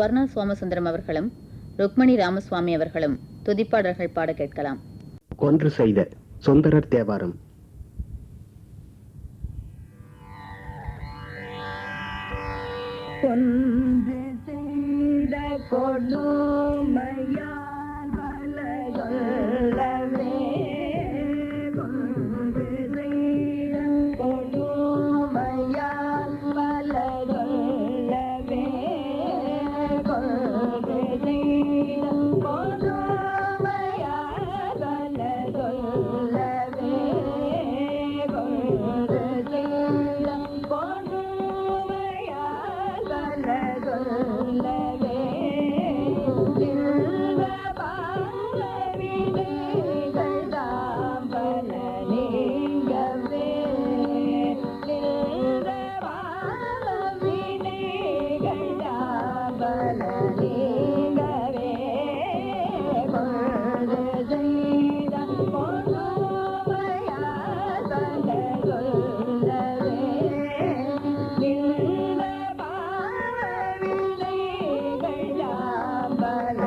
ஸ்வர்ணா சோமசுந்தரம் அவர்களும் ருக்மணி ராமசுவாமி அவர்களும் துதிப்பாடல்கள் பாட கேட்கலாம். ஒன்று செய்த சுந்தரர் தேவாரம். ஒன்று செய்த கொடுமையால் வலகொள்ளவே, ஒன்று செய்த கொடுமையால் வலகொள்ளவே, ஒன்று செய்த கொடுமையால் வலகொள்ளவே, ஒன்று செய்த கொடுமையால் வலகொள்ளவே, நின்ற பாவவினைகள் தாம் பல நீங்கவே, நின்ற பாவவினைகள் தாம் பல நீங்கவே, பொழுது செய்த கொடுமையால் வலகொள்ளவே, நின்ற பாவவினைகள் தாம் பல